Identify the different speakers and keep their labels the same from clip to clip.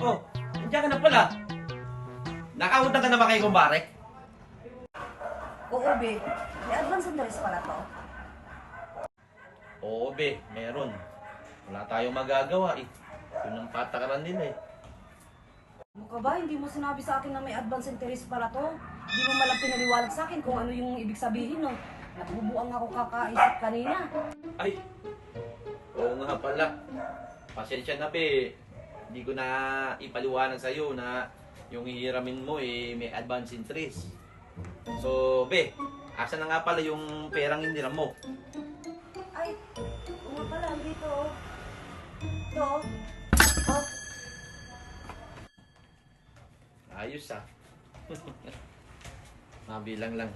Speaker 1: Oh, nandiyan ka na pala. Nakautang ka na ba kay kumbare?
Speaker 2: Oo, be. May advance interest pala to.
Speaker 1: Oo, be. Meron. Wala tayong magagawa eh. Yun ang patakaran nila eh.
Speaker 2: Ano ka ba? Hindi mo sinabi sa akin na may advance interest pala to. Hindi mo malang pinaliwanag sa akin kung ano yung ibig sabihin, no? Nabubuang ako kakaisip kanina.
Speaker 1: Ay, oo nga pala. Pasensya na, be. Hindi ko na ipaliwanag sa'yo na yung hihiramin mo eh may advance interest. So, be, asa na nga pala yung perang hiniram mo?
Speaker 2: Ay, oo nga pala, dito. Ito. Oh,
Speaker 1: Ayos ah. Mabilang lang.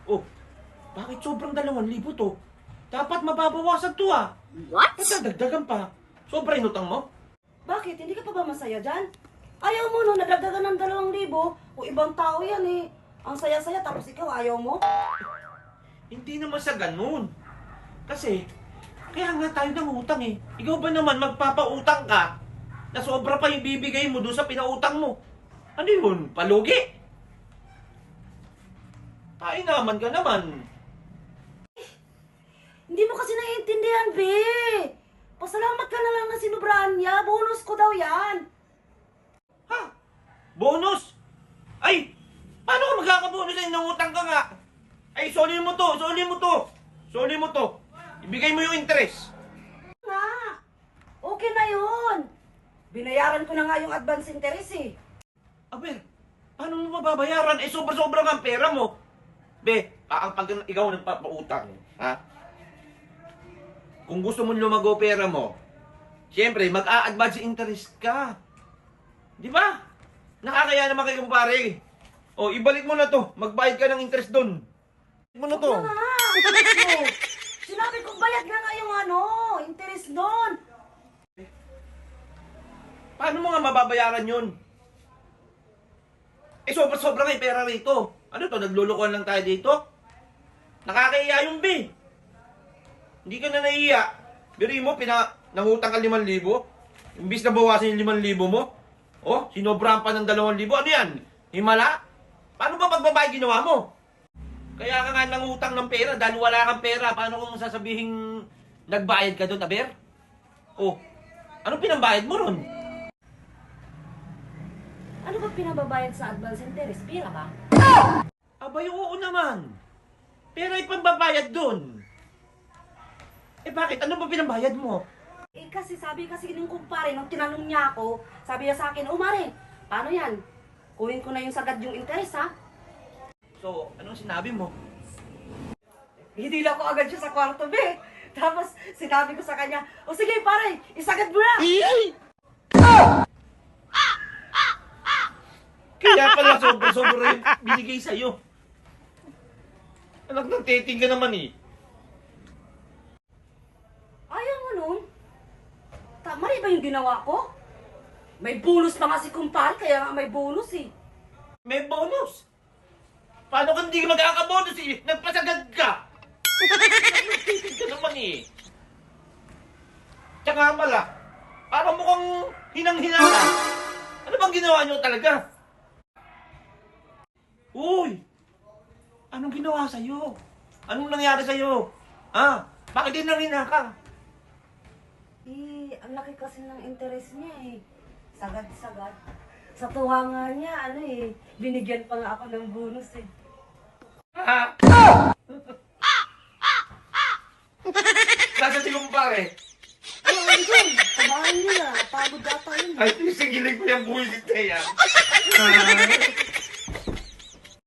Speaker 1: Oh, bakit sobrang 2,000 to? Dapat mababawasan to ah.
Speaker 2: what?
Speaker 1: Dagdagan pa. Sobra inutang mo?
Speaker 2: Bakit? Hindi ka pa ba masaya dyan? Ayaw mo no, nadagdagan ng 2,000. O ibang tao yan eh. Ang saya-saya tapos ikaw ayaw mo?
Speaker 1: Hindi naman sa ganun. Kasi, kaya nga tayo ng utang eh. Ikaw ba naman magpapautang ka na sobra pa yung bibigay mo doon sa pinautang mo? Ano yun? Palugi? Naman ka naman.
Speaker 2: Hindi mo kasi naiintindihan, be. Pasalamat ka na lang na sinubrahan niya. Bonus ko daw yan.
Speaker 1: Ha? Bonus? Ay! Paano ka magkakabonus ay nangutang ka nga? Ay, soli mo to! Soli mo to! Soli mo to! Ibigay mo yung interest.
Speaker 2: Nga. Okay na yun. Binayaran ko na nga yung advance interest eh.
Speaker 1: Aber, paano mo mababayaran? Eh, sobra-sobra ang pera mo. Be, pag ikaw nagpapautang, ha? Kung gusto mo lumago pera mo, siyempre, mag-a-advance interest ka. Di ba? Nakakaya naman kayo, kumpare. O, ibalik mo na to. Magbayad ka ng interest doon. Ibalik mo na to.
Speaker 2: Ano nga? Oh, sinabi ko bayad na nga yung interest doon.
Speaker 1: Paano mo nga mababayaran yun? Eh, sobra-sobra nga yung pera rito. Ano to, naglulukuhan lang tayo dito? Nakakahiya yung B. Hindi ka na nahiya. Biri mo, nangutang ka 5,000. Imbis na bawasan yung 5,000 mo. Oh, sinobrahan pa ng 2,000. Ano yan? Himala? Paano ba pagbabayad ginawa mo? Kaya ka nga nangutang ng pera dahil wala kang pera. Paano kung sasabihin nagbayad ka doon, aber? Oh, ano pinambayad mo ron?
Speaker 2: Ano ba pinababayad sa advance interest? Pira ba?
Speaker 1: Abay, oo naman. Pero ipambabayad doon. Eh bakit? Ano ba pinambayad mo?
Speaker 2: Eh kasi sabi kasi ng kumpare, nung tinanong niya ako, sabi niya sa akin, Mare, paano yan? Kunin ko na yung sagad yung interest, ha?
Speaker 1: So, anong sinabi mo?
Speaker 2: Hindi lang ko agad siya sa kwarto, be. Tapos sinabi ko sa kanya, o sige pare, isagad mo na.
Speaker 1: Kaya pala sobra-sobra yung binigay sa'yo. Anak ng teting ka naman eh.
Speaker 2: Ayaw mo nun? Mali ba yung ginawa ko? May bonus pa nga si kumpare, kaya nga may bonus eh.
Speaker 1: May bonus. Paano kung hindi ka magkakabonus eh? Nagpasagad ka. Nagtitig ka naman eh. Tsaka pala, parang mukhang hinang-hina ka. Ano bang ginawa niyo talaga? Uy! Anong ginawa sa'yo? Anong nangyari sa'yo? Ha? Bakit hinang-hina ka?
Speaker 2: Eh, ang laki kasi ng interest niya eh. Sagad-sagad. Sa tuwa nga niya, binigyan pa nga ako ng bonus eh.
Speaker 1: Ha? Nasa si kumpare.
Speaker 2: Ay, Anton, kabahan nila. Pagod ata yun.
Speaker 1: Ay, sigilig ko yung buwisit na yan.